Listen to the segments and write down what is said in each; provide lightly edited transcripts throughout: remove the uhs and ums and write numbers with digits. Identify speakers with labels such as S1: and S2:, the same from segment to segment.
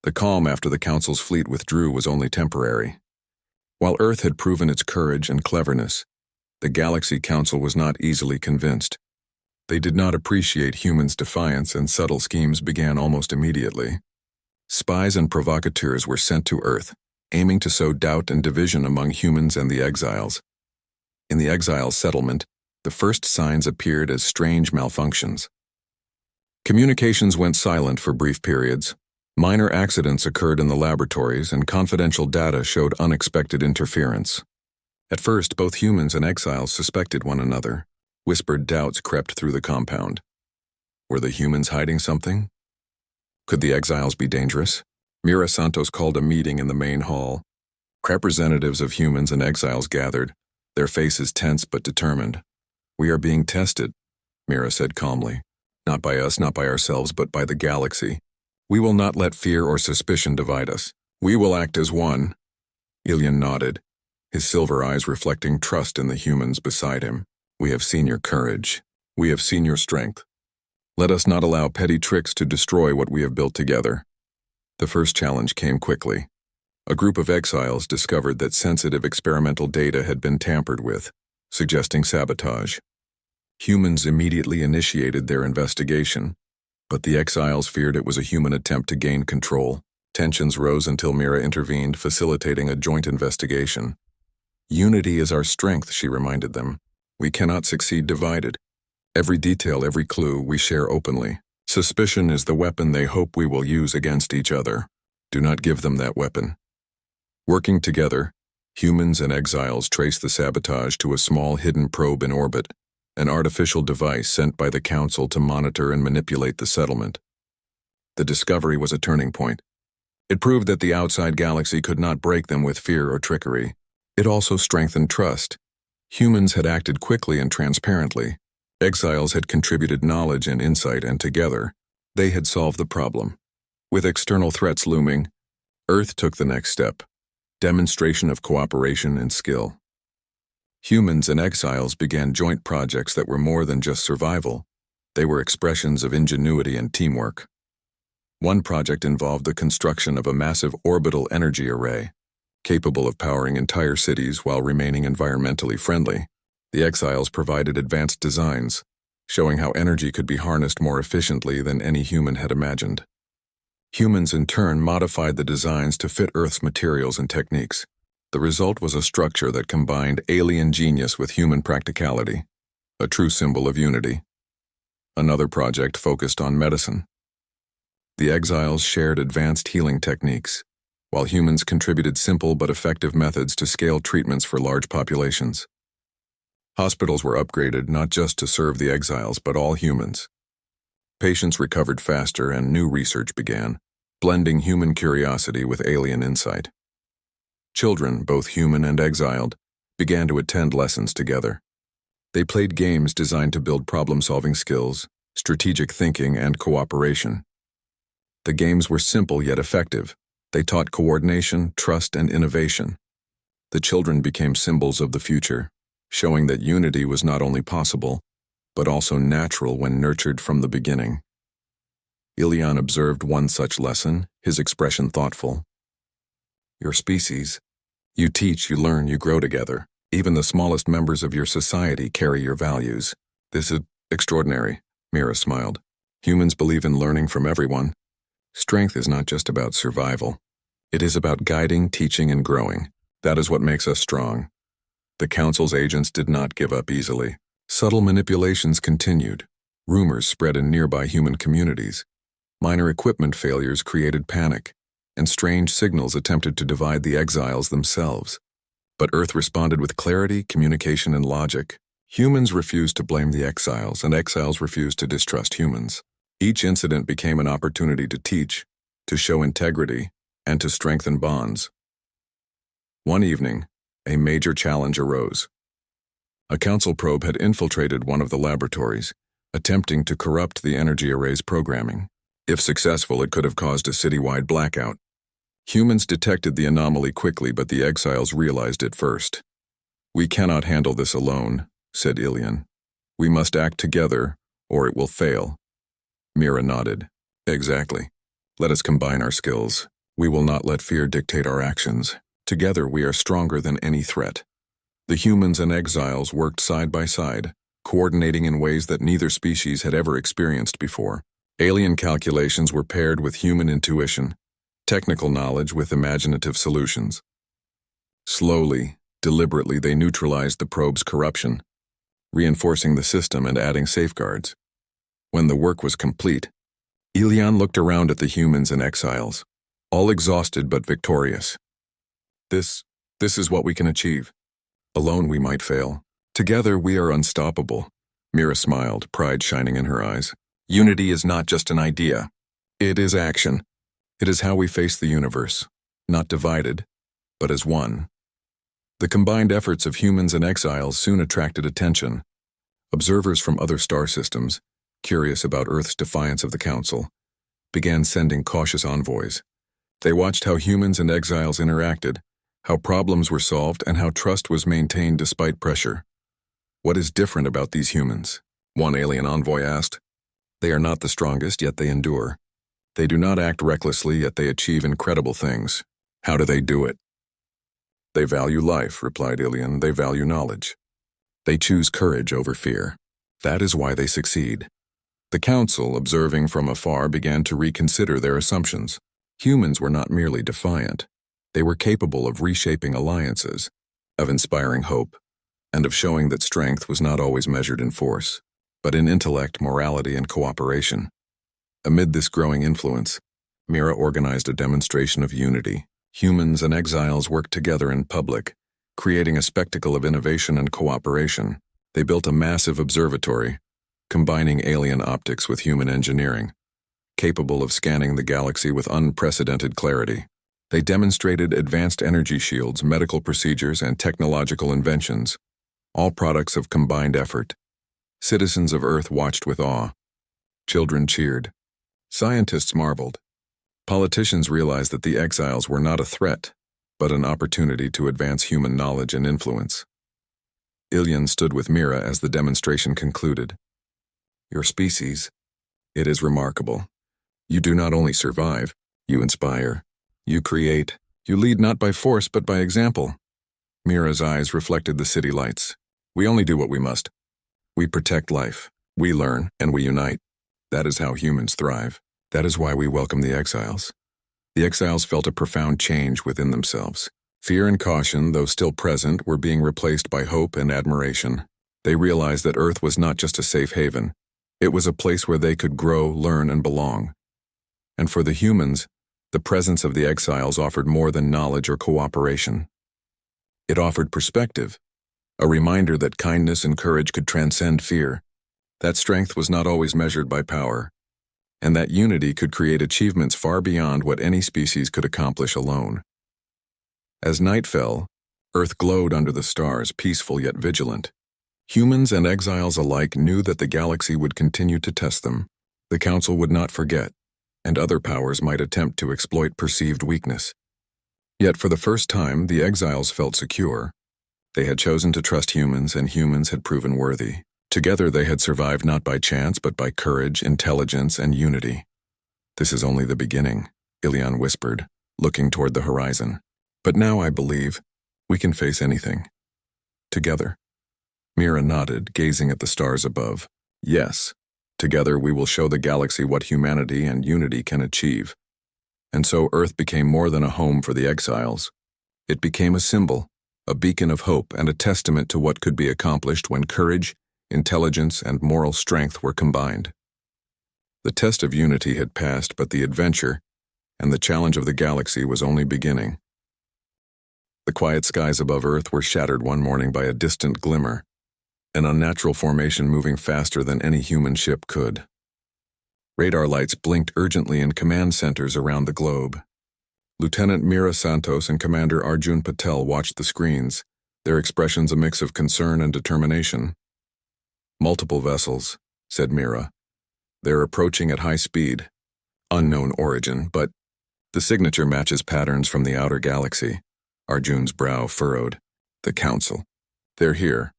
S1: The calm after the Council's fleet withdrew was only temporary. While Earth had proven its courage and cleverness, the Galaxy Council was not easily convinced. They did not appreciate humans' defiance, and subtle schemes began almost immediately. Spies and provocateurs were sent to Earth, aiming to sow doubt and division among humans and the exiles. In the exiles' settlement, the first signs appeared as strange malfunctions. Communications went silent for brief periods. Minor accidents occurred in the laboratories, and confidential data showed unexpected interference. At first, both humans and exiles suspected one another. Whispered doubts crept through the compound. Were the humans hiding something? Could the exiles be dangerous? Mira Santos called a meeting in the main hall. Representatives of humans and exiles gathered, their faces tense but determined. "We are being tested," Mira said calmly. "Not by us, not by ourselves, but by the galaxy. We will not let fear or suspicion divide us. We will act as one." Ilian nodded, his silver eyes reflecting trust in the humans beside him. "We have seen your courage. We have seen your strength. Let us not allow petty tricks to destroy what we have built together." The first challenge came quickly. A group of exiles discovered that sensitive experimental data had been tampered with, suggesting sabotage. Humans immediately initiated their investigation, but the exiles feared it was a human attempt to gain control. Tensions rose until Mira intervened, facilitating a joint investigation. "Unity is our strength," she reminded them. "We cannot succeed divided. Every detail, every clue, we share openly. Suspicion is the weapon they hope we will use against each other. Do not give them that weapon." Working together, humans and exiles traced the sabotage to a small hidden probe in orbit, an artificial device sent by the Council to monitor and manipulate the settlement. The discovery was a turning point. It proved that the outside galaxy could not break them with fear or trickery. It also strengthened trust. Humans had acted quickly and transparently. Exiles had contributed knowledge and insight, and together, they had solved the problem. With external threats looming, Earth took the next step: demonstration of cooperation and skill. Humans and exiles began joint projects that were more than just survival. They were expressions of ingenuity and teamwork. One project involved the construction of a massive orbital energy array, capable of powering entire cities while remaining environmentally friendly. The exiles provided advanced designs, showing how energy could be harnessed more efficiently than any human had imagined. Humans in turn modified the designs to fit Earth's materials and techniques. The result was a structure that combined alien genius with human practicality, a true symbol of unity. Another project focused on medicine. The exiles shared advanced healing techniques, while humans contributed simple but effective methods to scale treatments for large populations. Hospitals were upgraded not just to serve the exiles but all humans. Patients recovered faster, and new research began, blending human curiosity with alien insight. Children, both human and exiled, began to attend lessons together. They played games designed to build problem-solving skills, strategic thinking, and cooperation. The games were simple yet effective. They taught coordination, trust, and innovation. The children became symbols of the future, showing that unity was not only possible, but also natural when nurtured from the beginning. Ilian observed one such lesson, his expression thoughtful. "Your species. You teach, you learn, you grow together. Even the smallest members of your society carry your values. This is extraordinary," Mira smiled. "Humans believe in learning from everyone. Strength is not just about survival. It is about guiding, teaching, and growing. That is what makes us strong." The Council's agents did not give up easily. Subtle manipulations continued. Rumors spread in nearby human communities. Minor equipment failures created panic, and strange signals attempted to divide the exiles themselves. But Earth responded with clarity, communication, and logic. Humans refused to blame the exiles, and exiles refused to distrust humans. Each incident became an opportunity to teach, to show integrity, and to strengthen bonds. One evening, a major challenge arose. A Council probe had infiltrated one of the laboratories, attempting to corrupt the energy array's programming. If successful, it could have caused a citywide blackout. Humans detected the anomaly quickly, but the exiles realized it first. "We cannot handle this alone," said Ilian. "We must act together, or it will fail." Mira nodded. "Exactly. Let us combine our skills. We will not let fear dictate our actions. Together we are stronger than any threat. The humans and exiles worked side by side, coordinating in ways that neither species had ever experienced before. Alien calculations were paired with human intuition, technical knowledge with imaginative solutions. Slowly, deliberately, they neutralized the probe's corruption, reinforcing the system and adding safeguards. When the work was complete, Elian looked around at the humans and exiles, all exhausted but victorious. This is what we can achieve. Alone we might fail. Together we are unstoppable. Mira smiled, pride shining in her eyes. Unity is not just an idea. It is action. It is how we face the universe, not divided, but as one. The combined efforts of humans and exiles soon attracted attention. Observers from other star systems, curious about Earth's defiance of the Council, began sending cautious envoys. They watched how humans and exiles interacted, how problems were solved, and how trust was maintained despite pressure. What is different about these humans? One alien envoy asked. They are not the strongest, yet they endure. They do not act recklessly, yet they achieve incredible things. How do they do it? They value life, replied Ilian. They value knowledge. They choose courage over fear. That is why they succeed. The Council, observing from afar, began to reconsider their assumptions. Humans were not merely defiant. They were capable of reshaping alliances, of inspiring hope, and of showing that strength was not always measured in force, but in intellect, morality, and cooperation. Amid this growing influence, Mira organized a demonstration of unity. Humans and exiles worked together in public, creating a spectacle of innovation and cooperation. They built a massive observatory, combining alien optics with human engineering, capable of scanning the galaxy with unprecedented clarity. They demonstrated advanced energy shields, medical procedures, and technological inventions, all products of combined effort. Citizens of Earth watched with awe. Children cheered. Scientists marveled. Politicians realized that the exiles were not a threat, but an opportunity to advance human knowledge and influence. Ilian stood with Mira as the demonstration concluded. Your species, it is remarkable. You do not only survive, you inspire. You create. You lead not by force but by example. Mira's eyes reflected the city lights. We only do what we must. We protect life. We learn, and we unite. That is how humans thrive. That is why we welcome the exiles. The exiles felt a profound change within themselves. Fear and caution, though still present, were being replaced by hope and admiration. They realized that Earth was not just a safe haven. It was a place where they could grow, learn, and belong. And for the humans, the presence of the exiles offered more than knowledge or cooperation. It offered perspective, a reminder that kindness and courage could transcend fear, that strength was not always measured by power, and that unity could create achievements far beyond what any species could accomplish alone. As night fell, Earth glowed under the stars, peaceful yet vigilant. Humans and exiles alike knew that the galaxy would continue to test them. The Council would not forget, and other powers might attempt to exploit perceived weakness. Yet for the first time, the exiles felt secure. They had chosen to trust humans, and humans had proven worthy. Together they had survived not by chance, but by courage, intelligence, and unity. This is only the beginning, Ilian whispered, looking toward the horizon. But now I believe we can face anything. Together. Mira nodded, gazing at the stars above. Yes, together we will show the galaxy what humanity and unity can achieve. And so Earth became more than a home for the exiles. It became a symbol, a beacon of hope, and a testament to what could be accomplished when courage, intelligence, and moral strength were combined. The test of unity had passed, but the adventure and the challenge of the galaxy was only beginning. The quiet skies above Earth were shattered one morning by a distant glimmer, an unnatural formation moving faster than any human ship could. Radar lights blinked urgently in command centers around the globe. Lieutenant Mira Santos and Commander Arjun Patel watched the screens, their expressions a mix of concern and determination. Multiple vessels, said Mira. They're approaching at high speed. Unknown origin, but the signature matches patterns from the outer galaxy. Arjun's brow furrowed. The Council. They're here.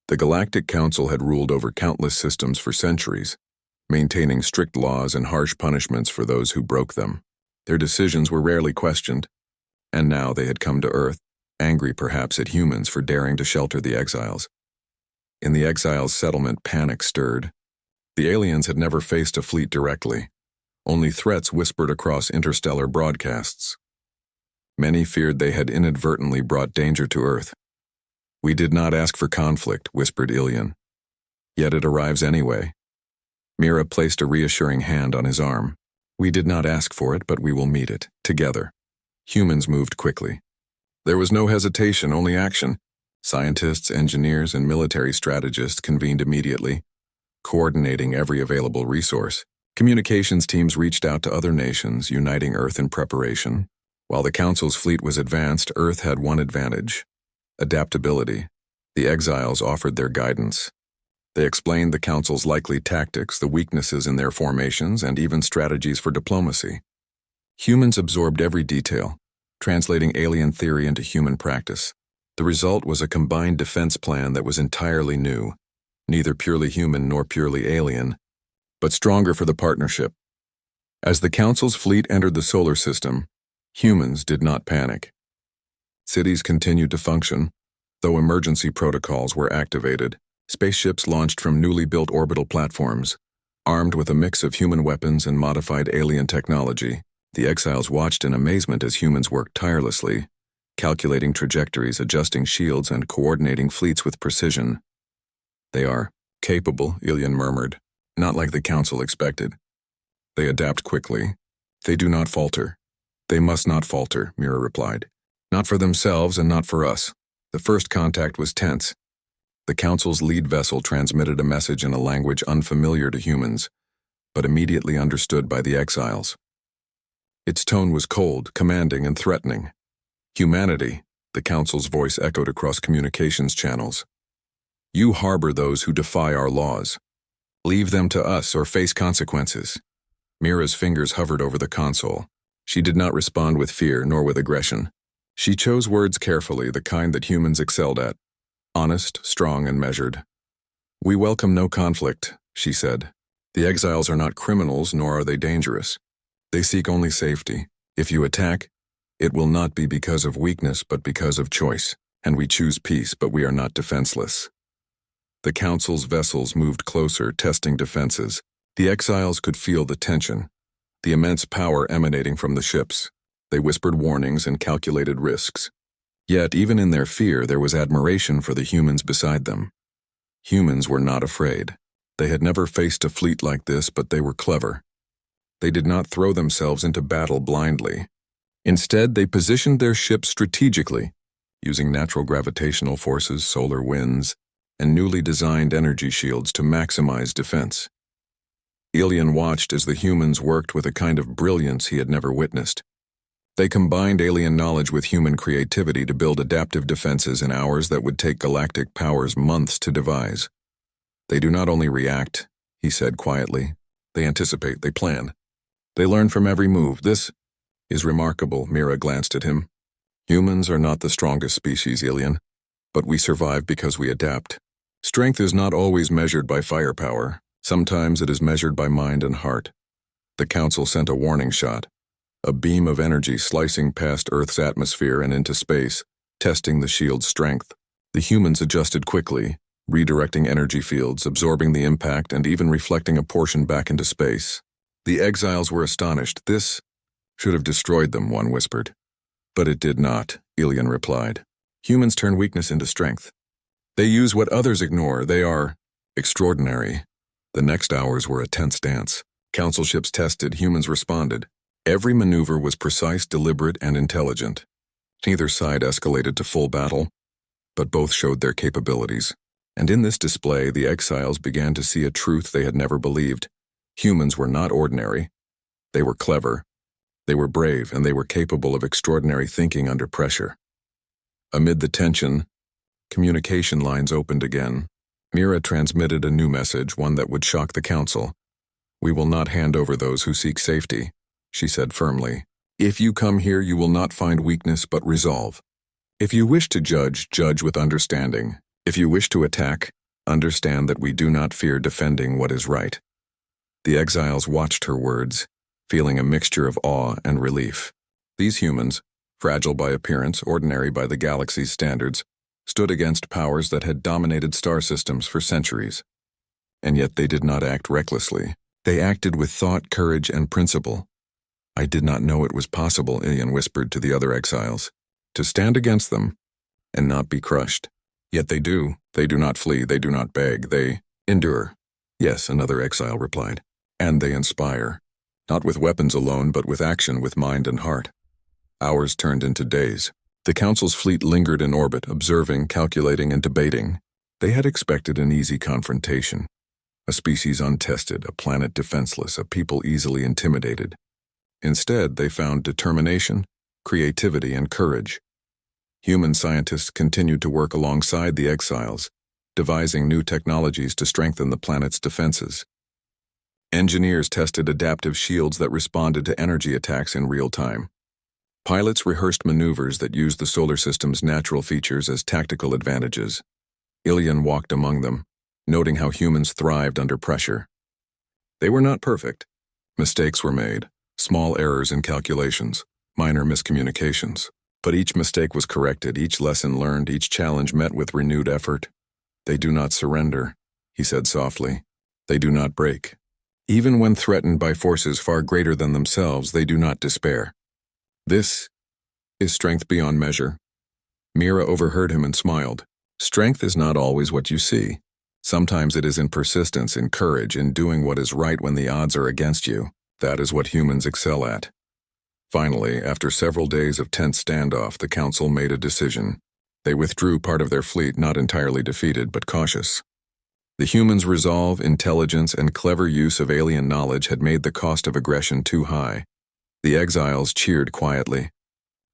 S1: The Galactic Council had ruled over countless systems for centuries, maintaining strict laws and harsh punishments for those who broke them. Their decisions were rarely questioned, and now they had come to Earth, angry perhaps at humans for daring to shelter the exiles. In the exiles' settlement, panic stirred. The aliens had never faced a fleet directly, only threats whispered across interstellar broadcasts. Many feared they had inadvertently brought danger to Earth. "We did not ask for conflict," whispered Ilian. "Yet it arrives anyway." Mira placed a reassuring hand on his arm. "We did not ask for it, but we will meet it, together." Humans moved quickly. There was no hesitation, only action. Scientists, engineers, and military strategists convened immediately, coordinating every available resource. Communications teams reached out to other nations, uniting Earth in preparation. While the Council's fleet was advanced, Earth had one advantage: adaptability. The exiles offered their guidance. They explained the Council's likely tactics, the weaknesses in their formations, and even strategies for diplomacy. Humans absorbed every detail, translating alien theory into human practice. The result was a combined defense plan that was entirely new, neither purely human nor purely alien, but stronger for the partnership. As the Council's fleet entered the solar system, humans did not panic. Cities continued to function, though emergency protocols were activated. Spaceships launched from newly built orbital platforms, armed with a mix of human weapons and modified alien technology. The exiles watched in amazement as humans worked tirelessly, calculating trajectories, adjusting shields, and coordinating fleets with precision. "They are capable," Ilian murmured, "not like the Council expected. They adapt quickly. They do not falter." "They must not falter," Mira replied. "Not for themselves and not for us." The first contact was tense. The Council's lead vessel transmitted a message in a language unfamiliar to humans, but immediately understood by the exiles. Its tone was cold, commanding, and threatening. "Humanity," the Council's voice echoed across communications channels. "You harbor those who defy our laws. Leave them to us or face consequences." Mira's fingers hovered over the console. She did not respond with fear nor with aggression. She chose words carefully, the kind that humans excelled at. Honest, strong, and measured. "We welcome no conflict," she said. "The exiles are not criminals, nor are they dangerous. They seek only safety. If you attack, it will not be because of weakness but because of choice, and we choose peace, but we are not defenseless." The Council's vessels moved closer, testing defenses. The exiles could feel the tension, the immense power emanating from the ships. They whispered warnings and calculated risks. Yet, even in their fear, there was admiration for the humans beside them. Humans were not afraid. They had never faced a fleet like this, but they were clever. They did not throw themselves into battle blindly. Instead, they positioned their ships strategically, using natural gravitational forces, solar winds, and newly designed energy shields to maximize defense. Ilian watched as the humans worked with a kind of brilliance he had never witnessed. They combined alien knowledge with human creativity to build adaptive defenses in hours that would take galactic powers months to devise. "They do not only react," he said quietly. "They anticipate, they plan. They learn from every move. This is remarkable." Mira glanced at him. "Humans are not the strongest species, Ilian, but we survive because we adapt. Strength is not always measured by firepower. Sometimes it is measured by mind and heart." The Council sent a warning shot, a beam of energy slicing past Earth's atmosphere and into space, testing the shield's strength. The humans adjusted quickly, redirecting energy fields, absorbing the impact, and even reflecting a portion back into space. The exiles were astonished. "This should have destroyed them," one whispered. "But it did not," Ilian replied. "Humans turn weakness into strength. They use what others ignore. They are extraordinary." The next hours were a tense dance. Council ships tested, humans responded. Every maneuver was precise, deliberate, and intelligent. Neither side escalated to full battle, but both showed their capabilities. And in this display, the exiles began to see a truth they had never believed. Humans were not ordinary. They were clever. They were brave, and they were capable of extraordinary thinking under pressure. Amid the tension, communication lines opened again. Mira transmitted a new message, one that would shock the Council. "We will not hand over those who seek safety," she said firmly. "If you come here, you will not find weakness but resolve. If you wish to judge, judge with understanding. If you wish to attack, understand that we do not fear defending what is right." The exiles watched her words, feeling a mixture of awe and relief. These humans, fragile by appearance, ordinary by the galaxy's standards, stood against powers that had dominated star systems for centuries. And yet they did not act recklessly. They acted with thought, courage, and principle. "I did not know it was possible," Ilian whispered to the other exiles, "to stand against them and not be crushed. Yet they do. They do not flee. They do not beg. They endure." "Yes," another exile replied. "And they inspire. Not with weapons alone, but with action, with mind and heart." Hours turned into days. The Council's fleet lingered in orbit, observing, calculating, and debating. They had expected an easy confrontation. A species untested, a planet defenseless, a people easily intimidated. Instead, they found determination, creativity, and courage. Human scientists continued to work alongside the exiles, devising new technologies to strengthen the planet's defenses. Engineers tested adaptive shields that responded to energy attacks in real time. Pilots rehearsed maneuvers that used the solar system's natural features as tactical advantages. Ilian walked among them, noting how humans thrived under pressure. They were not perfect. Mistakes were made, small errors in calculations, minor miscommunications. But each mistake was corrected, each lesson learned, each challenge met with renewed effort. "They do not surrender," he said softly. "They do not break. Even when threatened by forces far greater than themselves, they do not despair. This is strength beyond measure." Mira overheard him and smiled. "Strength is not always what you see. Sometimes it is in persistence, in courage, in doing what is right when the odds are against you. That is what humans excel at." Finally, after several days of tense standoff, the Council made a decision. They withdrew part of their fleet, not entirely defeated, but cautious. The humans' resolve, intelligence, and clever use of alien knowledge had made the cost of aggression too high. The exiles cheered quietly.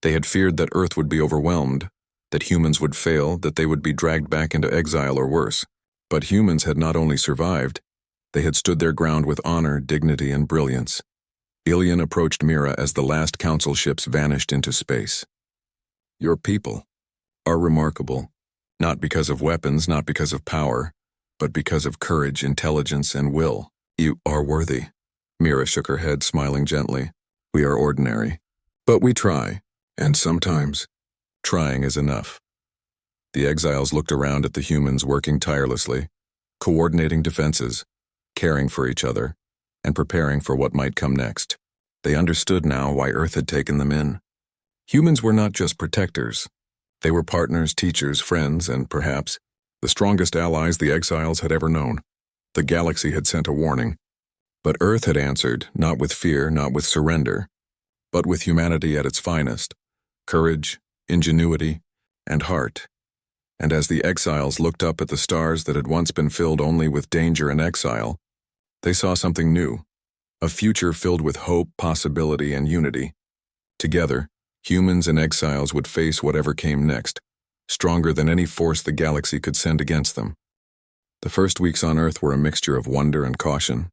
S1: They had feared that Earth would be overwhelmed, that humans would fail, that they would be dragged back into exile or worse. But humans had not only survived, they had stood their ground with honor, dignity, and brilliance. Ilian approached Mira as the last Council ships vanished into space. "Your people are remarkable, not because of weapons, not because of power, but because of courage, intelligence, and will. You are worthy." Mira shook her head, smiling gently. "We are ordinary, but we try, and sometimes trying is enough." The exiles looked around at the humans working tirelessly, coordinating defenses, caring for each other, and preparing for what might come next. They understood now why Earth had taken them in. Humans were not just protectors. They were partners, teachers, friends, and perhaps the strongest allies the exiles had ever known. The galaxy had sent a warning. But Earth had answered, not with fear, not with surrender, but with humanity at its finest, courage, ingenuity, and heart. And as the exiles looked up at the stars that had once been filled only with danger and exile, they saw something new, a future filled with hope, possibility, and unity. Together, humans and exiles would face whatever came next, stronger than any force the galaxy could send against them. The first weeks on Earth were a mixture of wonder and caution.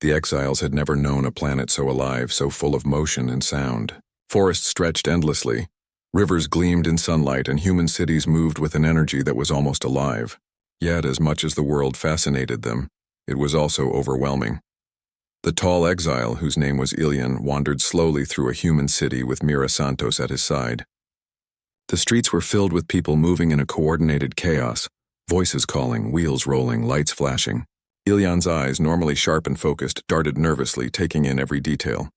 S1: The exiles had never known a planet so alive, so full of motion and sound. Forests stretched endlessly, rivers gleamed in sunlight, and human cities moved with an energy that was almost alive. Yet, as much as the world fascinated them, it was also overwhelming. The tall exile, whose name was Ilian, wandered slowly through a human city with Mira Santos at his side. The streets were filled with people moving in a coordinated chaos, voices calling, wheels rolling, lights flashing. Ilian's eyes, normally sharp and focused, darted nervously, taking in every detail.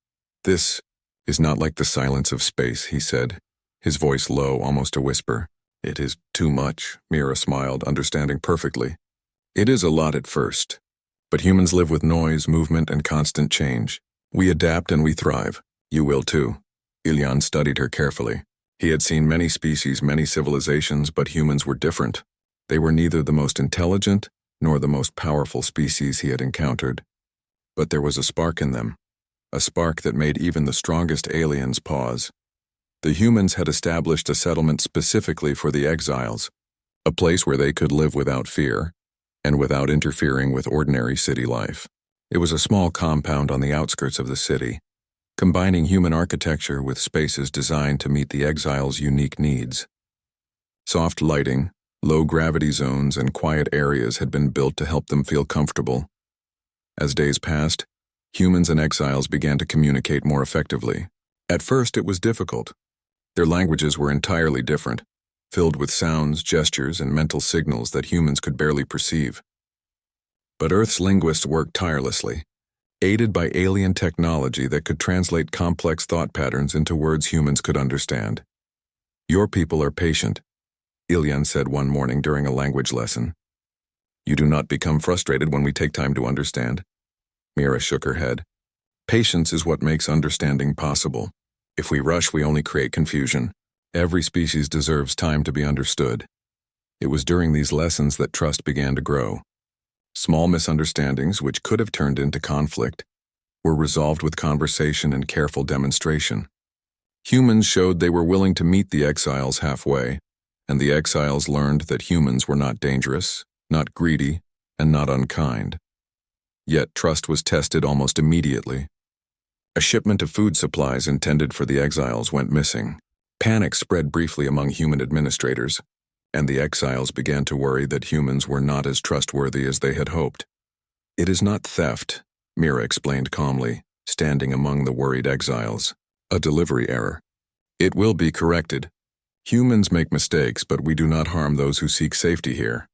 S1: "This is not like the silence of space," he said, his voice low, almost a whisper. "It is too much," Mira smiled, understanding perfectly. "It is a lot at first. But humans live with noise, movement, and constant change. We adapt and we thrive. You will too." Ilian studied her carefully. He had seen many species, many civilizations, but humans were different. They were neither the most intelligent nor the most powerful species he had encountered. But there was a spark in them, a spark that made even the strongest aliens pause. The humans had established a settlement specifically for the exiles, a place where they could live without fear and without interfering with ordinary city life. It was a small compound on the outskirts of the city, combining human architecture with spaces designed to meet the exiles' unique needs. Soft lighting, low-gravity zones, and quiet areas had been built to help them feel comfortable. As days passed, Humans and exiles began to communicate more effectively. At first, it was difficult. Their languages were entirely different, filled with sounds, gestures, and mental signals that humans could barely perceive. But Earth's linguists worked tirelessly, aided by alien technology that could translate complex thought patterns into words humans could understand. "Your people are patient," Ilyan said one morning during a language lesson. "You do not become frustrated when we take time to understand." Mira shook her head. "Patience is what makes understanding possible. If we rush, we only create confusion. Every species deserves time to be understood." It was during these lessons that trust began to grow. Small misunderstandings, which could have turned into conflict, were resolved with conversation and careful demonstration. Humans showed they were willing to meet the exiles halfway, and the exiles learned that humans were not dangerous, not greedy, and not unkind. Yet trust was tested almost immediately. A shipment of food supplies intended for the exiles went missing. Panic spread briefly among human administrators, and the exiles began to worry that humans were not as trustworthy as they had hoped. "It is not theft," Mira explained calmly, standing among the worried exiles. "A delivery error. It will be corrected. Humans make mistakes, but we do not harm those who seek safety here."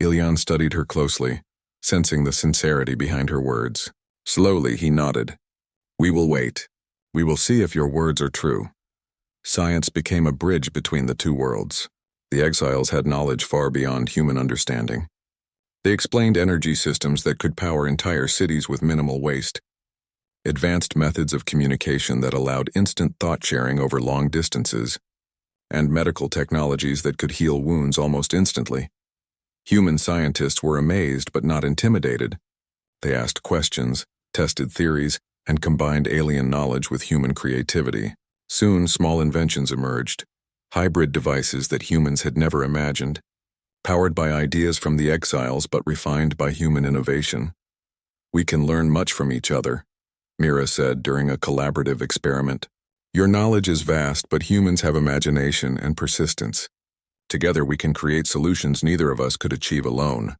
S1: Ilyan studied her closely, sensing the sincerity behind her words. Slowly, he nodded. "We will wait. We will see if your words are true." Science became a bridge between the two worlds. The exiles had knowledge far beyond human understanding. They explained energy systems that could power entire cities with minimal waste, advanced methods of communication that allowed instant thought sharing over long distances, and medical technologies that could heal wounds almost instantly. Human scientists were amazed but not intimidated. They asked questions, tested theories, and combined alien knowledge with human creativity. Soon, small inventions emerged, hybrid devices that humans had never imagined, powered by ideas from the exiles but refined by human innovation. "We can learn much from each other," Mira said during a collaborative experiment. "Your knowledge is vast, but humans have imagination and persistence. Together we can create solutions neither of us could achieve alone."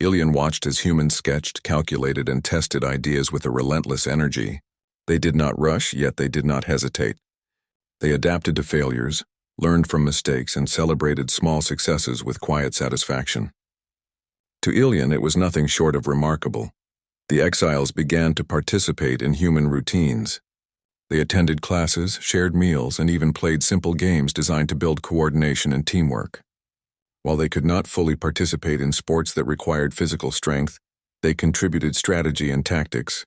S1: Ilyan watched as humans sketched, calculated, and tested ideas with a relentless energy. They did not rush, yet they did not hesitate. They adapted to failures, learned from mistakes, and celebrated small successes with quiet satisfaction. To Ilyan, it was nothing short of remarkable. The exiles began to participate in human routines. They attended classes, shared meals, and even played simple games designed to build coordination and teamwork. While they could not fully participate in sports that required physical strength, they contributed strategy and tactics,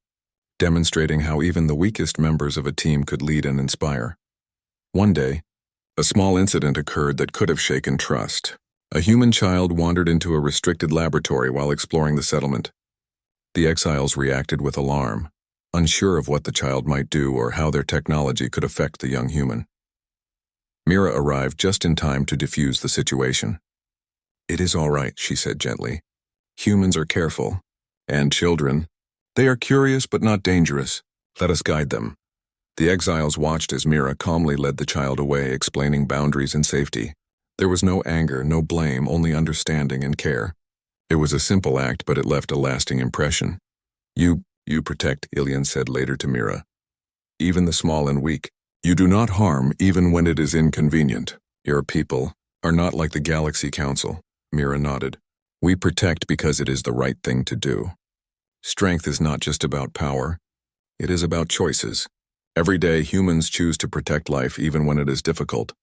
S1: demonstrating how even the weakest members of a team could lead and inspire. One day, a small incident occurred that could have shaken trust. A human child wandered into a restricted laboratory while exploring the settlement. The exiles reacted with alarm, unsure of what the child might do or how their technology could affect the young human. Mira arrived just in time to defuse the situation. "It is all right," she said gently. "Humans are careful. And children, they are curious but not dangerous. Let us guide them." The exiles watched as Mira calmly led the child away, explaining boundaries and safety. There was no anger, no blame, only understanding and care. It was a simple act, but it left a lasting impression. You protect," Ilyan said later to Mira. "Even the small and weak. You do not harm even when it is inconvenient. Your people are not like the Galaxy Council." Mira nodded. "We protect because it is the right thing to do. Strength is not just about power. It is about choices. Every day, humans choose to protect life even when it is difficult.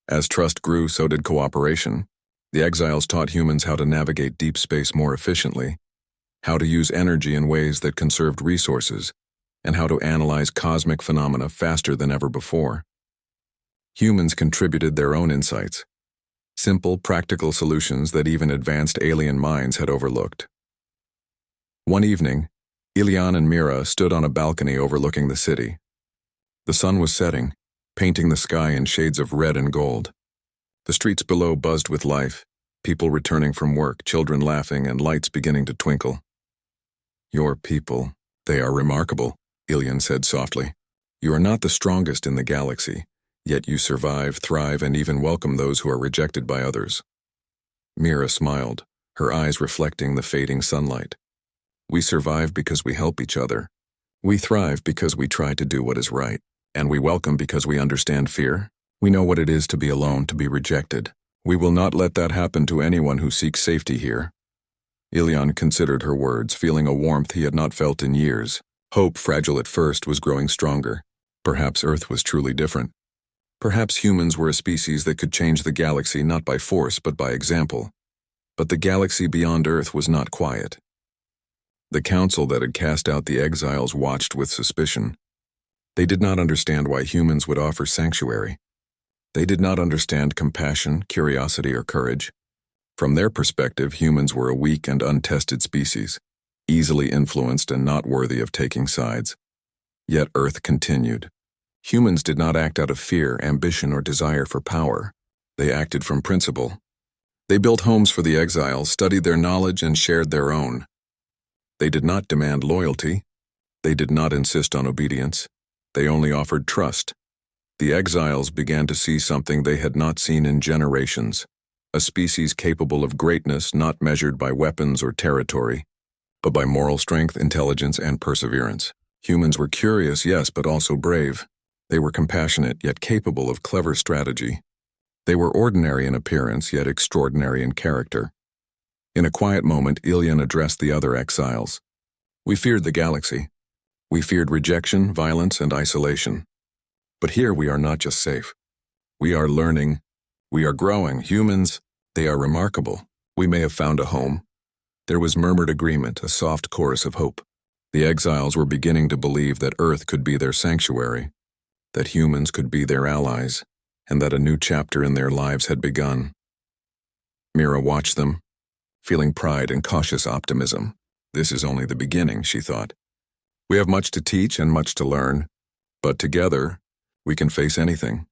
S1: As trust grew, so did cooperation. The exiles taught humans how to navigate deep space more efficiently, how to use energy in ways that conserved resources, and how to analyze cosmic phenomena faster than ever before. Humans contributed their own insights, simple, practical solutions that even advanced alien minds had overlooked. One evening, Ilyan and Mira stood on a balcony overlooking the city. The sun was setting, painting the sky in shades of red and gold. The streets below buzzed with life, people returning from work, children laughing, and lights beginning to twinkle. "Your people, they are remarkable," Ilyan said softly. "You are not the strongest in the galaxy, yet you survive, thrive, and even welcome those who are rejected by others." Mira smiled, her eyes reflecting the fading sunlight. We survive because we help each other. We thrive because we try to do what is right. And we welcome because we understand fear. We know what it is to be alone, to be rejected. We will not let that happen to anyone who seeks safety here. Ilion considered her words, feeling a warmth he had not felt in years. Hope, fragile at first, was growing stronger. Perhaps Earth was truly different. Perhaps humans were a species that could change the galaxy not by force but by example. But the galaxy beyond Earth was not quiet. The council that had cast out the exiles watched with suspicion. They did not understand why humans would offer sanctuary. They did not understand compassion, curiosity, or courage. From their perspective, humans were a weak and untested species, easily influenced and not worthy of taking sides. Yet Earth continued. Humans did not act out of fear, ambition, or desire for power. They acted from principle. They built homes for the exiles, studied their knowledge, and shared their own. They did not demand loyalty. They did not insist on obedience. They only offered trust. The exiles began to see something they had not seen in generations, a species capable of greatness not measured by weapons or territory, but by moral strength, intelligence, and perseverance. Humans were curious, yes, but also brave. They were compassionate, yet capable of clever strategy. They were ordinary in appearance, yet extraordinary in character. In a quiet moment, Ilion addressed the other exiles. We feared the galaxy. We feared rejection, violence, and isolation. But here we are not just safe. We are learning. We are growing. Humans, they are remarkable. We may have found a home. There was murmured agreement, a soft chorus of hope. The exiles were beginning to believe that Earth could be their sanctuary, that humans could be their allies, and that a new chapter in their lives had begun. Mira watched them, feeling pride and cautious optimism. This is only the beginning, she thought. We have much to teach and much to learn, but together, we can face anything.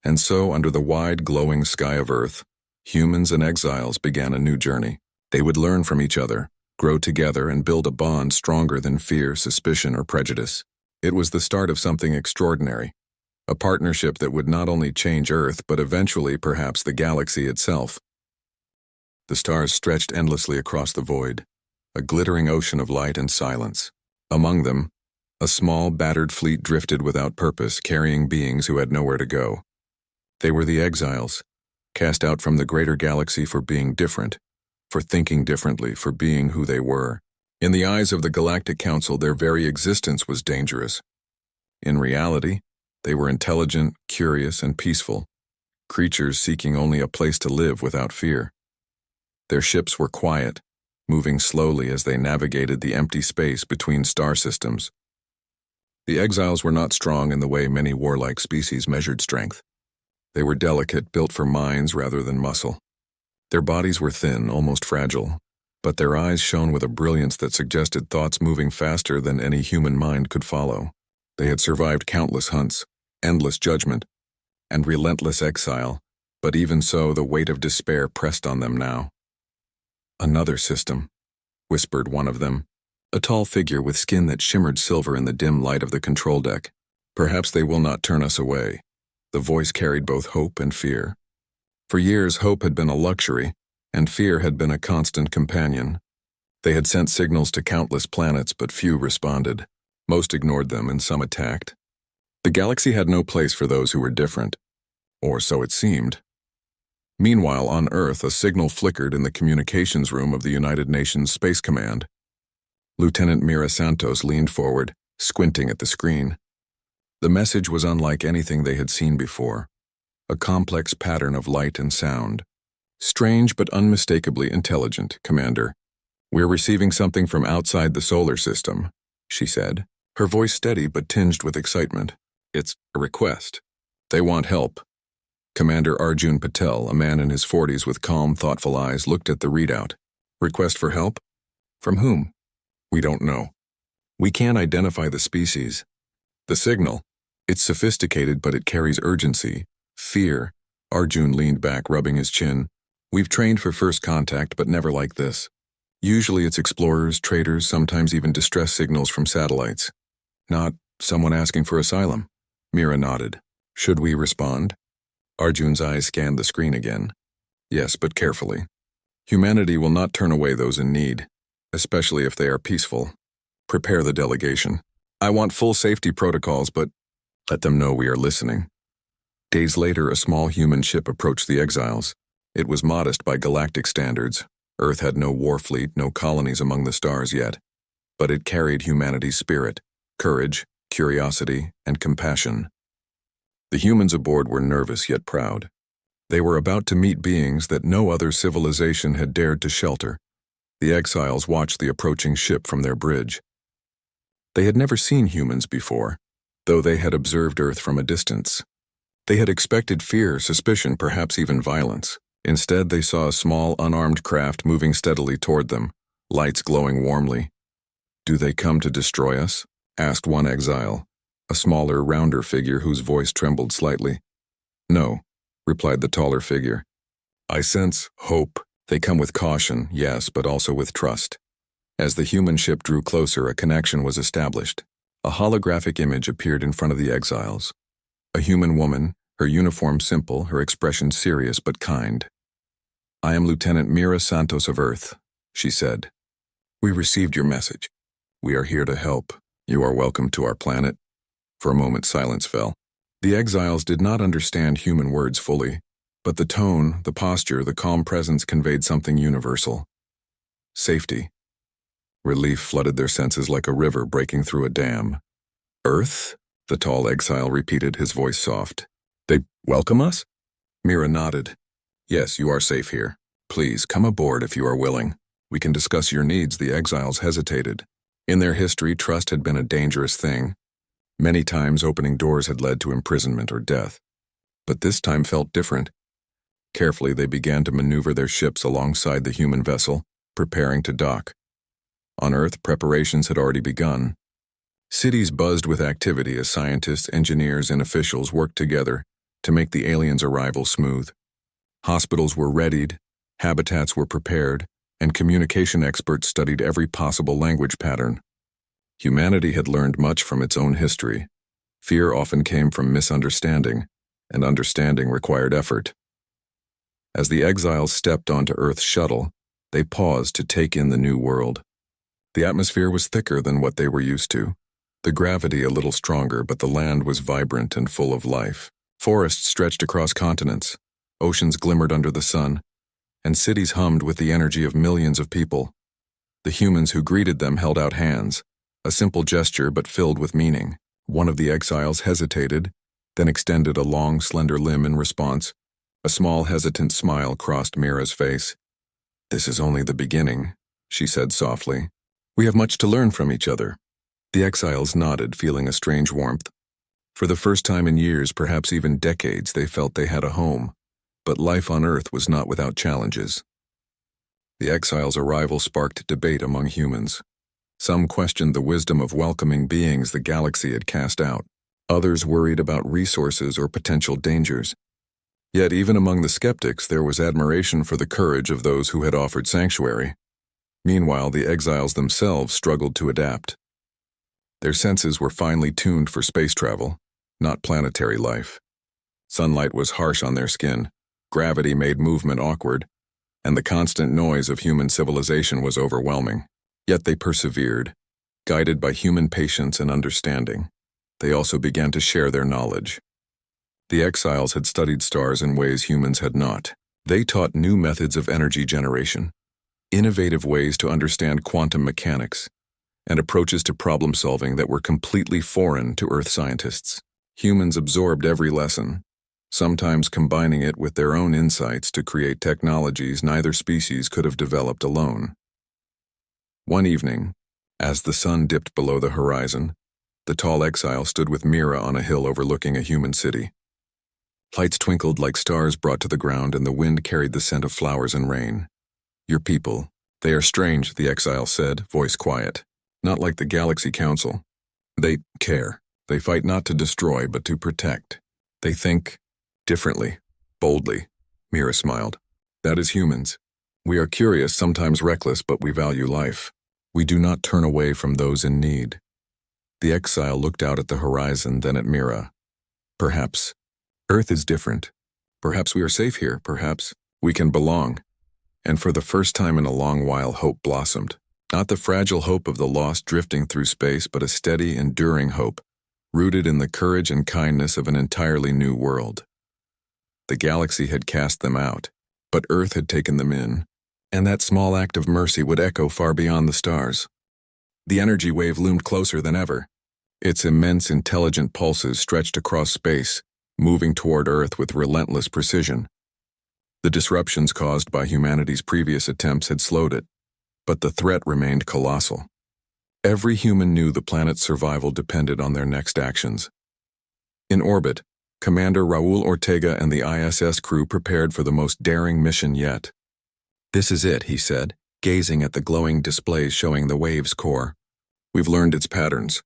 S1: And so, under the wide, glowing sky of Earth, humans and exiles began a new journey. They would learn from each other, grow together, and build a bond stronger than fear, suspicion, or prejudice. It was the start of something extraordinary, a partnership that would not only change Earth, but eventually, perhaps, the galaxy itself. The stars stretched endlessly across the void, a glittering ocean of light and silence. Among them, a small, battered fleet drifted without purpose, carrying beings who had nowhere to go. They were the exiles, cast out from the greater galaxy for being different, for thinking differently, for being who they were. In the eyes of the Galactic Council, their very existence was dangerous. In reality, they were intelligent, curious, and peaceful, creatures seeking only a place to live without fear. Their ships were quiet, moving slowly as they navigated the empty space between star systems. The exiles were not strong in the way many warlike species measured strength. They were delicate, built for minds rather than muscle. Their bodies were thin, almost fragile, but their eyes shone with a brilliance that suggested thoughts moving faster than any human mind could follow. They had survived countless hunts, endless judgment, and relentless exile, but even so, the weight of despair pressed on them now. Another system, whispered one of them, a tall figure with skin that shimmered silver in the dim light of the control deck. Perhaps they will not turn us away. The voice carried both hope and fear. For years, hope had been a luxury, and fear had been a constant companion. They had sent signals to countless planets, but few responded. Most ignored them, and some attacked. The galaxy had no place for those who were different, or so it seemed. Meanwhile, on Earth, a signal flickered in the communications room of the United Nations Space Command. Lieutenant Mira Santos leaned forward, squinting at the screen. The message was unlike anything they had seen before, a complex pattern of light and sound. Strange but unmistakably intelligent, Commander. We're receiving something from outside the solar system, she said, her voice steady but tinged with excitement. It's a request. They want help. Commander Arjun Patel, a man in his 40s with calm, thoughtful eyes, looked at the readout. Request for help? From whom? We don't know. We can't identify the species. The signal. It's sophisticated, but it carries urgency. Fear. Arjun leaned back, rubbing his chin. We've trained for first contact, but never like this. Usually it's explorers, traders, sometimes even distress signals from satellites. Not someone asking for asylum. Mira nodded. Should we respond? Arjun's eyes scanned the screen again. Yes, but carefully. Humanity will not turn away those in need. especially if they are peaceful. Prepare the delegation. I want full safety protocols, but let them know we are listening. Days later, a small human ship approached the exiles. It was modest by galactic standards. Earth had no war fleet, no colonies among the stars yet. But it carried humanity's spirit, courage, curiosity, and compassion. The humans aboard were nervous yet proud. They were about to meet beings that no other civilization had dared to shelter. The exiles watched the approaching ship from their bridge. They had never seen humans before, though they had observed Earth from a distance. They had expected fear, suspicion, perhaps even violence. Instead, they saw a small, unarmed craft moving steadily toward them, lights glowing warmly. "Do they come to destroy us?" asked one exile, a smaller, rounder figure whose voice trembled slightly. "No," replied the taller figure. "I sense hope. They come with caution, yes, but also with trust." As the human ship drew closer, a connection was established. A holographic image appeared in front of the exiles. A human woman, her uniform simple, her expression serious but kind. "I am Lieutenant Mira Santos of Earth," she said. "We received your message. We are here to help. You are welcome to our planet." For a moment, silence fell. The exiles did not understand human words fully, but the tone, the posture, the calm presence conveyed something universal. Safety. Relief flooded their senses like a river breaking through a dam. "Earth?" the tall exile repeated, his voice soft. "They welcome us?" Mira nodded. "Yes, you are safe here. Please, come aboard if you are willing. We can discuss your needs." The exiles hesitated. In their history, trust had been a dangerous thing. Many times opening doors had led to imprisonment or death. But this time felt different. Carefully, they began to maneuver their ships alongside the human vessel, preparing to dock. On Earth, preparations had already begun. Cities buzzed with activity as scientists, engineers, and officials worked together to make the aliens' arrival smooth. Hospitals were readied, habitats were prepared, and communication experts studied every possible language pattern. Humanity had learned much from its own history. Fear often came from misunderstanding, and understanding required effort. As the exiles stepped onto Earth's shuttle, they paused to take in the new world. The atmosphere was thicker than what they were used to. The gravity a little stronger, but the land was vibrant and full of life. Forests stretched across continents, oceans glimmered under the sun, and cities hummed with the energy of millions of people. The humans who greeted them held out hands, a simple gesture but filled with meaning. One of the exiles hesitated, then extended a long, slender limb in response. A small, hesitant smile crossed Mira's face. "This is only the beginning," she said softly. "We have much to learn from each other." The exiles nodded, feeling a strange warmth. For the first time in years, perhaps even decades, they felt they had a home. But life on Earth was not without challenges. The exiles' arrival sparked debate among humans. Some questioned the wisdom of welcoming beings the galaxy had cast out. Others worried about resources or potential dangers. Yet even among the skeptics, there was admiration for the courage of those who had offered sanctuary. Meanwhile, the exiles themselves struggled to adapt. Their senses were finely tuned for space travel, not planetary life. Sunlight was harsh on their skin, gravity made movement awkward, and the constant noise of human civilization was overwhelming. Yet they persevered, guided by human patience and understanding. They also began to share their knowledge. The exiles had studied stars in ways humans had not. They taught new methods of energy generation, innovative ways to understand quantum mechanics, and approaches to problem solving that were completely foreign to Earth scientists. Humans absorbed every lesson, sometimes combining it with their own insights to create technologies neither species could have developed alone. One evening, as the sun dipped below the horizon, the tall exile stood with Mira on a hill overlooking a human city. Lights twinkled like stars brought to the ground, and the wind carried the scent of flowers and rain. "Your people, they are strange," the exile said, voice quiet. "Not like the Galaxy Council. They care. They fight not to destroy, but to protect. They think differently, boldly." Mira smiled. "That is humans. We are curious, sometimes reckless, but we value life. We do not turn away from those in need." The exile looked out at the horizon, then at Mira. "Perhaps Earth is different. Perhaps we are safe here. Perhaps we can belong." And for the first time in a long while, hope blossomed. Not the fragile hope of the lost drifting through space, but a steady, enduring hope, rooted in the courage and kindness of an entirely new world. The galaxy had cast them out, but Earth had taken them in, and that small act of mercy would echo far beyond the stars. The energy wave loomed closer than ever. Its immense, intelligent pulses stretched across space, moving toward Earth with relentless precision. The disruptions caused by humanity's previous attempts had slowed it, but the threat remained colossal. Every human knew the planet's survival depended on their next actions. In orbit, Commander Raul Ortega and the ISS crew prepared for the most daring mission yet. "This is it," he said, gazing at the glowing displays showing the wave's core. "We've learned its patterns.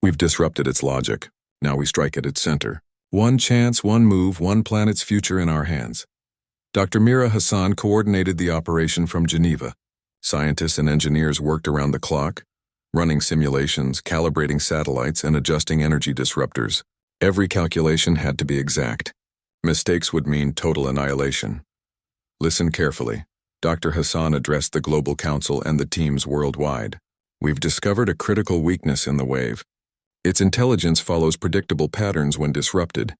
S1: We've disrupted its logic. Now we strike at its center. One chance, one move, one planet's future in our hands." Dr. Mira Hassan coordinated the operation from Geneva. Scientists and engineers worked around the clock, running simulations, calibrating satellites, and adjusting energy disruptors. Every calculation had to be exact. Mistakes would mean total annihilation. "Listen carefully." Dr. Hassan addressed the Global Council and the teams worldwide. "We've discovered a critical weakness in the wave. Its intelligence follows predictable patterns when disrupted.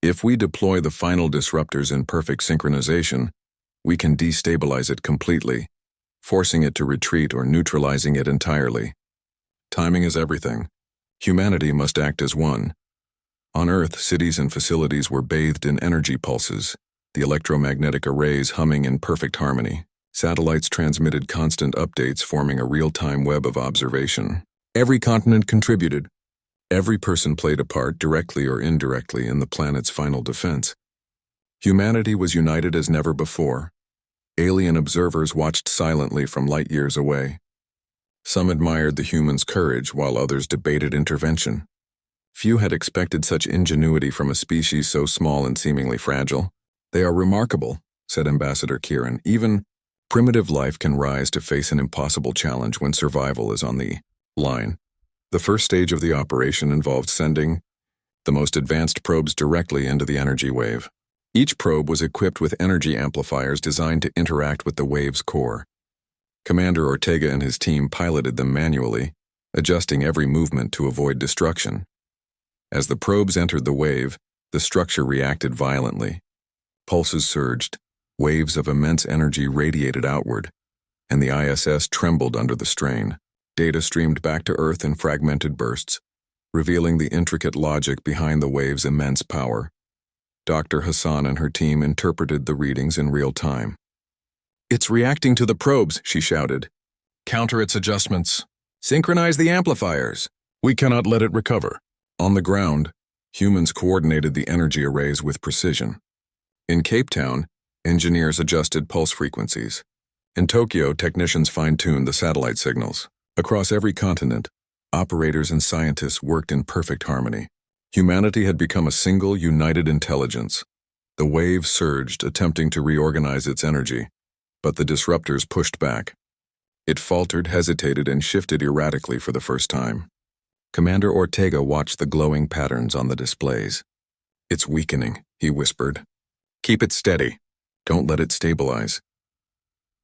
S1: If we deploy the final disruptors in perfect synchronization, we can destabilize it completely, forcing it to retreat or neutralizing it entirely. Timing is everything. Humanity must act as one." On Earth, cities and facilities were bathed in energy pulses, the electromagnetic arrays humming in perfect harmony. Satellites transmitted constant updates, forming a real-time web of observation. Every continent contributed. Every person played a part, directly or indirectly, in the planet's final defense. Humanity was united as never before. Alien observers watched silently from light years away. Some admired the humans' courage, while others debated intervention. Few had expected such ingenuity from a species so small and seemingly fragile. "They are remarkable," said Ambassador Kieran. "Even primitive life can rise to face an impossible challenge when survival is on the line." The first stage of the operation involved sending the most advanced probes directly into the energy wave. Each probe was equipped with energy amplifiers designed to interact with the wave's core. Commander Ortega and his team piloted them manually, adjusting every movement to avoid destruction. As the probes entered the wave, the structure reacted violently. Pulses surged, waves of immense energy radiated outward, and the ISS trembled under the strain. Data streamed back to Earth in fragmented bursts, revealing the intricate logic behind the wave's immense power. Dr. Hassan and her team interpreted the readings in real time. "It's reacting to the probes," she shouted. "Counter its adjustments. Synchronize the amplifiers. We cannot let it recover." On the ground, humans coordinated the energy arrays with precision. In Cape Town, engineers adjusted pulse frequencies. In Tokyo, technicians fine-tuned the satellite signals. Across every continent, operators and scientists worked in perfect harmony. Humanity had become a single, united intelligence. The wave surged, attempting to reorganize its energy, but the disruptors pushed back. It faltered, hesitated, and shifted erratically for the first time. Commander Ortega watched the glowing patterns on the displays. "It's weakening," he whispered. "Keep it steady. Don't let it stabilize."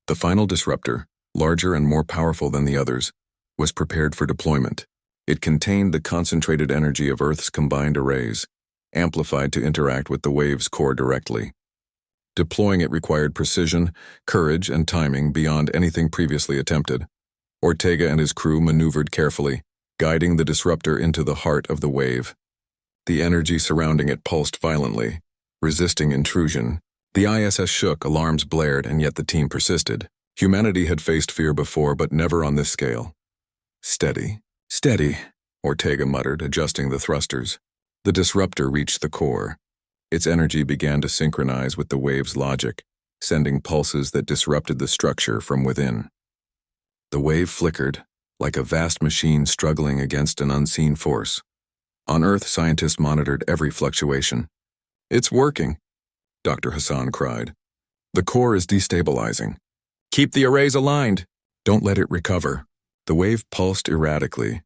S1: The final disruptor, larger and more powerful than the others, was prepared for deployment. It contained the concentrated energy of Earth's combined arrays, amplified to interact with the wave's core directly. Deploying it required precision, courage, and timing beyond anything previously attempted. Ortega and his crew maneuvered carefully, guiding the disruptor into the heart of the wave. The energy surrounding it pulsed violently, resisting intrusion. The ISS shook, alarms blared, and yet the team persisted. Humanity had faced fear before, but never on this scale. "Steady, steady," Ortega muttered, adjusting the thrusters. The disruptor reached the core. Its energy began to synchronize with the wave's logic, sending pulses that disrupted the structure from within. The wave flickered, like a vast machine struggling against an unseen force. On Earth, scientists monitored every fluctuation. "It's working," Dr. Hassan cried. "The core is destabilizing. Keep the arrays aligned. Don't let it recover." The wave pulsed erratically,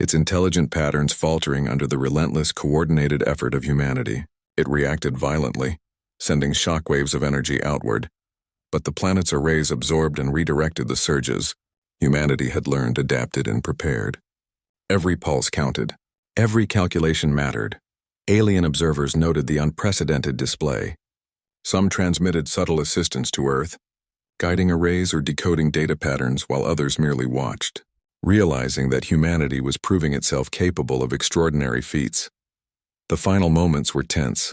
S1: its intelligent patterns faltering under the relentless, coordinated effort of humanity. It reacted violently, sending shockwaves of energy outward, but the planet's arrays absorbed and redirected the surges, Humanity had learned, adapted, and prepared. Every pulse counted. Every calculation mattered. Alien observers noted the unprecedented display. Some transmitted subtle assistance to Earth, guiding arrays or decoding data patterns while others merely watched, realizing that humanity was proving itself capable of extraordinary feats. The final moments were tense.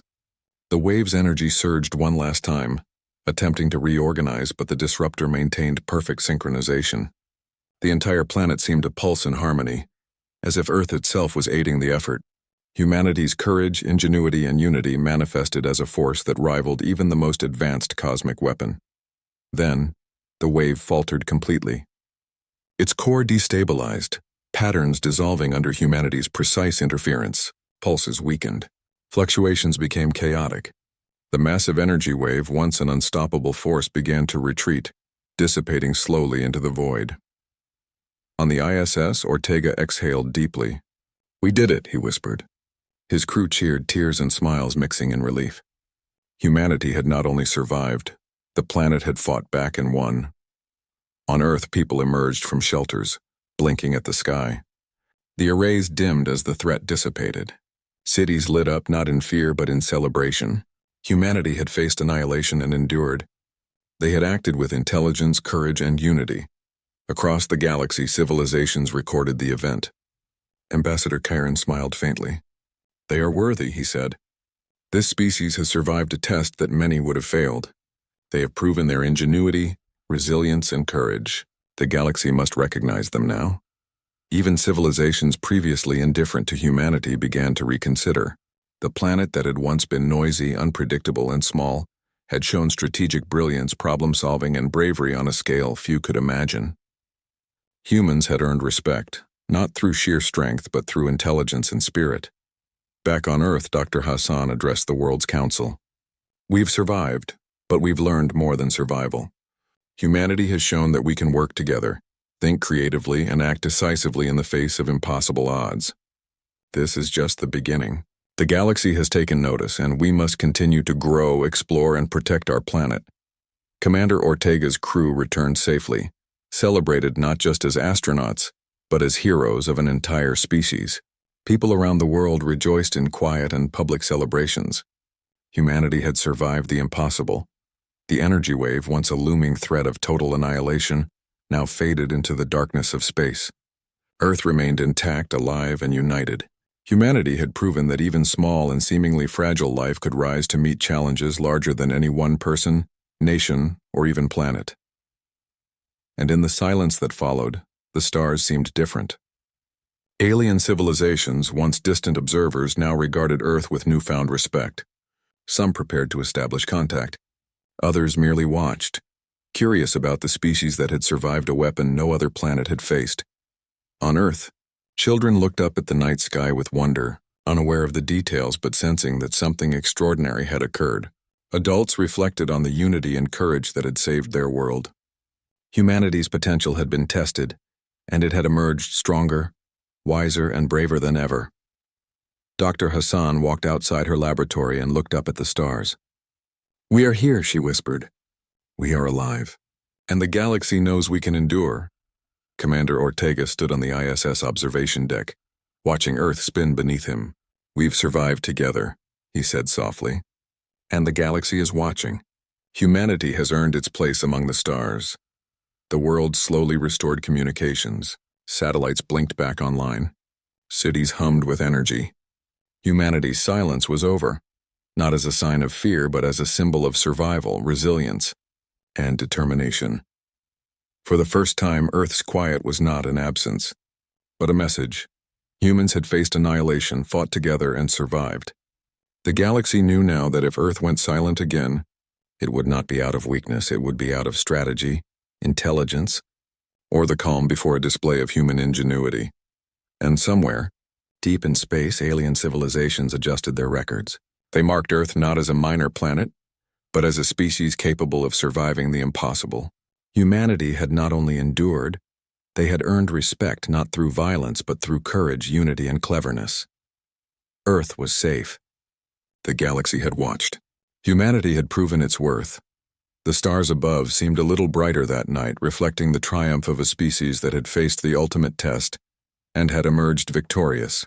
S1: The wave's energy surged one last time, attempting to reorganize, but the disruptor maintained perfect synchronization. The entire planet seemed to pulse in harmony, as if Earth itself was aiding the effort. Humanity's courage, ingenuity, and unity manifested as a force that rivaled even the most advanced cosmic weapon. Then, the wave faltered completely. Its core destabilized, patterns dissolving under humanity's precise interference. Pulses weakened. Fluctuations became chaotic. The massive energy wave, once an unstoppable force, began to retreat, dissipating slowly into the void. On the ISS, Ortega exhaled deeply. "We did it," he whispered. His crew cheered, tears and smiles mixing in relief. Humanity had not only survived, the planet had fought back and won. On Earth, people emerged from shelters, blinking at the sky. The arrays dimmed as the threat dissipated. Cities lit up not in fear but in celebration. Humanity had faced annihilation and endured. They had acted with intelligence, courage, and unity. Across the galaxy, civilizations recorded the event. Ambassador Chiron smiled faintly. "They are worthy," he said. "This species has survived a test that many would have failed. They have proven their ingenuity, resilience, and courage. The galaxy must recognize them now." Even civilizations previously indifferent to humanity began to reconsider. The planet that had once been noisy, unpredictable, and small had shown strategic brilliance, problem-solving, and bravery on a scale few could imagine. Humans had earned respect, not through sheer strength but through intelligence and spirit. Back on Earth, Dr. Hassan addressed the world's council. "We've survived, but we've learned more than survival. Humanity has shown that we can work together, think creatively, and act decisively in the face of impossible odds. This is just the beginning. The galaxy has taken notice, and we must continue to grow, explore, and protect our planet." Commander Ortega's crew returned safely, celebrated not just as astronauts, but as heroes of an entire species. People around the world rejoiced in quiet and public celebrations. Humanity had survived the impossible. The energy wave, once a looming threat of total annihilation, now faded into the darkness of space. Earth remained intact, alive, and united. Humanity had proven that even small and seemingly fragile life could rise to meet challenges larger than any one person, nation, or even planet. And in the silence that followed, the stars seemed different. Alien civilizations, once distant observers, now regarded Earth with newfound respect. Some prepared to establish contact. Others merely watched, curious about the species that had survived a weapon no other planet had faced. On Earth, children looked up at the night sky with wonder, unaware of the details but sensing that something extraordinary had occurred. Adults reflected on the unity and courage that had saved their world. Humanity's potential had been tested, and it had emerged stronger, wiser, and braver than ever. Dr. Hassan walked outside her laboratory and looked up at the stars. "We are here," she whispered. "We are alive. And the galaxy knows we can endure." Commander Ortega stood on the ISS observation deck, watching Earth spin beneath him. "We've survived together," he said softly. "And the galaxy is watching. Humanity has earned its place among the stars." The world slowly restored communications. Satellites blinked back online. Cities hummed with energy. Humanity's silence was over, not as a sign of fear but as a symbol of survival, resilience, and determination. For the first time, Earth's quiet was not an absence, but a message. Humans had faced annihilation, fought together, and survived. The galaxy knew now that if Earth went silent again, it would not be out of weakness, it would be out of strategy, intelligence, or the calm before a display of human ingenuity. And somewhere, deep in space, alien civilizations adjusted their records. They marked Earth not as a minor planet, but as a species capable of surviving the impossible. Humanity had not only endured, they had earned respect not through violence but through courage, unity, and cleverness. Earth was safe. The galaxy had watched. Humanity had proven its worth. The stars above seemed a little brighter that night, reflecting the triumph of a species that had faced the ultimate test and had emerged victorious.